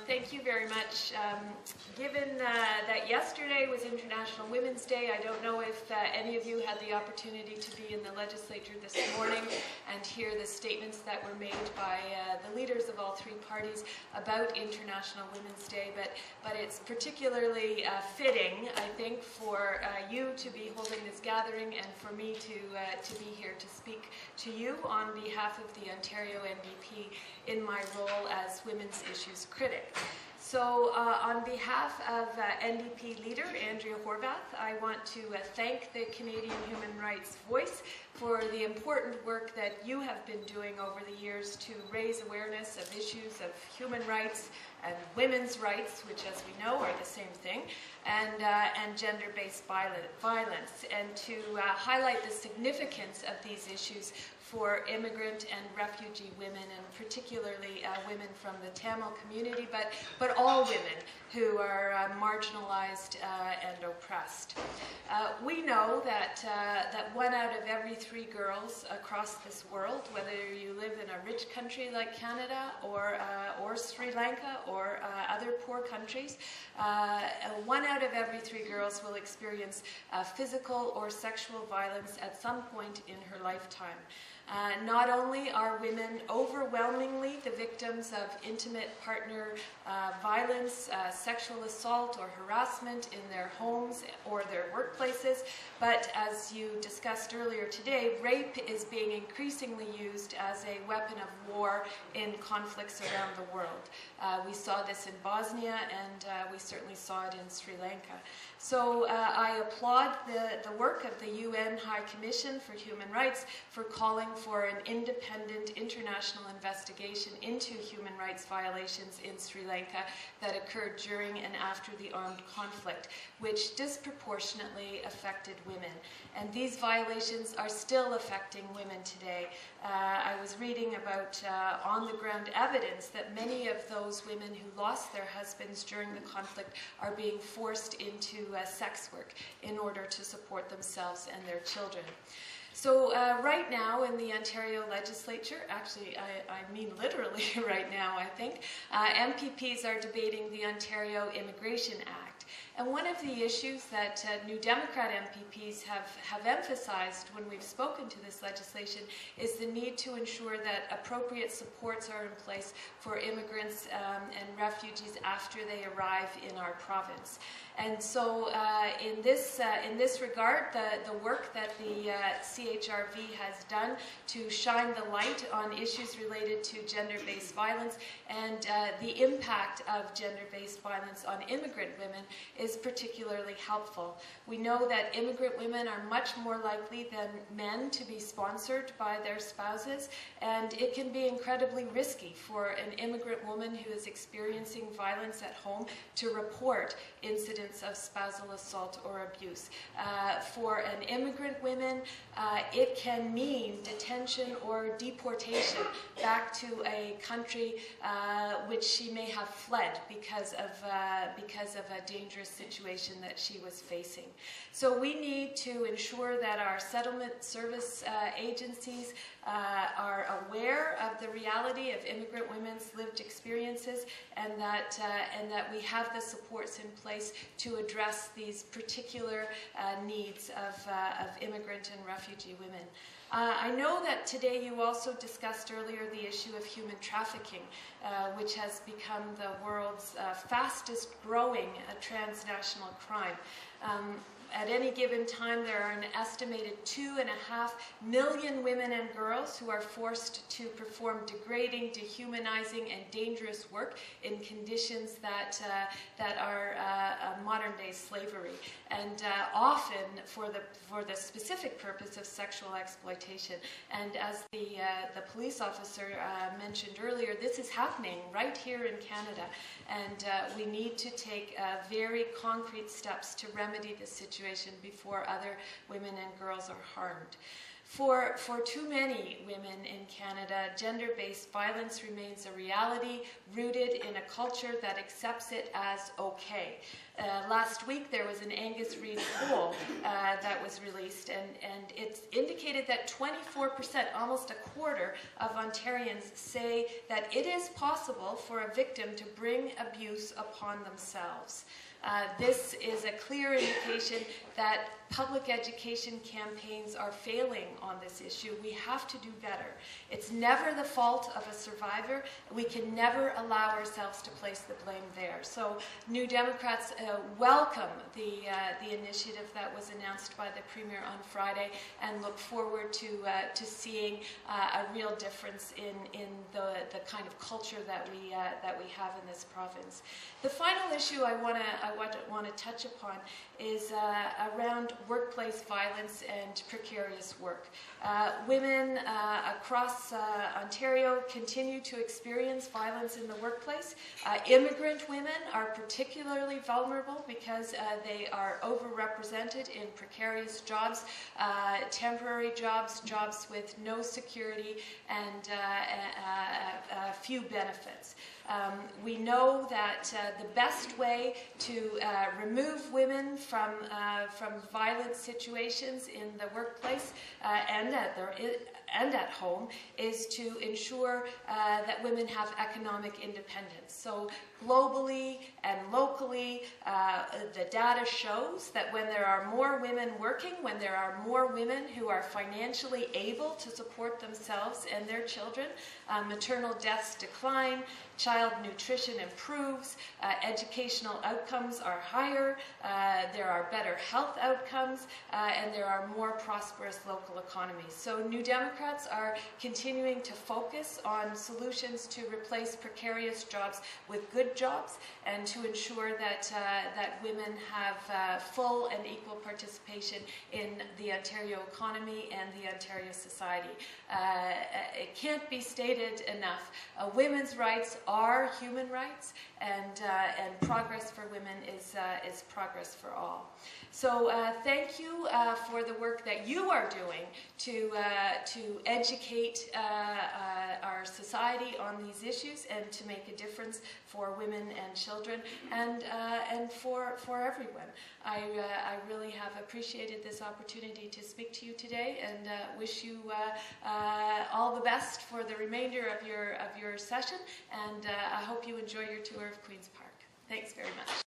Thank you very much. Given that yesterday was International Women's Day, I don't know if any of you had the opportunity to be in the legislature this morning and hear the statements that were made by the leaders of all three parties about International Women's Day, but it's particularly fitting, I think, for you to be holding this gathering and for me to be here to speak to you on behalf of the Ontario NDP in my role as Women's Issues Critic. So on behalf of NDP leader Andrea Horwath, I want to thank the Canadian Human Rights Voice for the important work that you have been doing over the years to raise awareness of issues of human rights and women's rights, which as we know are the same thing, and gender-based violence, and to highlight the significance of these issues for immigrant and refugee women, and particularly women from the Tamil community, but all women who are marginalized and oppressed. We know that 1 out of every 3 girls across this world, whether you live in a rich country like Canada or Sri Lanka or other poor countries, 1 out of every 3 girls will experience physical or sexual violence at some point in her lifetime. Not only are women overwhelmingly the victims of intimate partner violence, sexual assault or harassment in their homes or their workplaces, but as you discussed earlier today, rape is being increasingly used as a weapon of war in conflicts around the world. We saw this in Bosnia, and we certainly saw it in Sri Lanka. So I applaud the work of the UN High Commission for Human Rights for calling for an independent international investigation into human rights violations in Sri Lanka that occurred during and after the armed conflict, which disproportionately affected women. And these violations are still affecting women today. I was reading about on-the-ground evidence that many of those women who lost their husbands during the conflict are being forced into sex work in order to support themselves and their children. So right now in the Ontario legislature, actually I mean literally right now I think, MPPs are debating the Ontario Immigration Act. And one of the issues that New Democrat MPPs have emphasized when we've spoken to this legislation is the need to ensure that appropriate supports are in place for immigrants and refugees after they arrive in our province. And so in this regard, the work that the CHRV has done to shine the light on issues related to gender-based violence and the impact of gender-based violence on immigrant women is particularly helpful. We know that immigrant women are much more likely than men to be sponsored by their spouses, and it can be incredibly risky for an immigrant woman who is experiencing violence at home to report incidents of spousal assault or abuse. For an immigrant woman, it can mean detention or deportation back to a country which she may have fled because of a dangerous situation that she was facing. So we need to ensure that our settlement service agencies are aware of the reality of immigrant women's lived experiences, and that we have the supports in place to address these particular needs of immigrant and refugee women. I know that today you also discussed earlier the issue of human trafficking, which has become the world's fastest growing transnational crime. At any given time, there are an estimated 2.5 million women and girls who are forced to perform degrading, dehumanizing, and dangerous work in conditions that are modern-day slavery, and often for the specific purpose of sexual exploitation. And as the police officer mentioned earlier, this is happening right here in Canada, and we need to take very concrete steps to remedy this situation before other women and girls are harmed. For too many women in Canada, gender-based violence remains a reality rooted in a culture that accepts it as okay. Last week there was an Angus Reid poll that was released, and it's indicated that 24%, almost a quarter of Ontarians say that it is possible for a victim to bring abuse upon themselves. This is a clear indication that public education campaigns are failing on this issue. We have to do better. It's never the fault of a survivor. We can never allow ourselves to place the blame there. So New Democrats welcome the initiative that was announced by the Premier on Friday and look forward to seeing a real difference in the kind of culture that we have in this province. The final issue I want to touch upon is around workplace violence and precarious work. Women across Ontario continue to experience violence in the workplace. Immigrant women are particularly vulnerable because they are overrepresented in precarious jobs, temporary jobs, jobs with no security and few benefits. We know that the best way to remove women from violent situations in the workplace and at home is to ensure that women have economic independence. So globally and locally, the data shows that when there are more women working, when there are more women who are financially able to support themselves and their children, maternal deaths decline, child nutrition improves, educational outcomes are higher, there are better health outcomes, and there are more prosperous local economies. So New Democrats are continuing to focus on solutions to replace precarious jobs with good jobs and to ensure that women have full and equal participation in the Ontario economy and the Ontario society. It can't be stated enough. Women's rights are human rights, and progress for women is progress for all. So thank you for the work that you are doing to educate our society on these issues and to make a difference for women and children and for everyone. I really have appreciated this opportunity to speak to you today and wish you all the best for the remainder of your session, and I hope you enjoy your tour of Queen's Park. Thanks very much.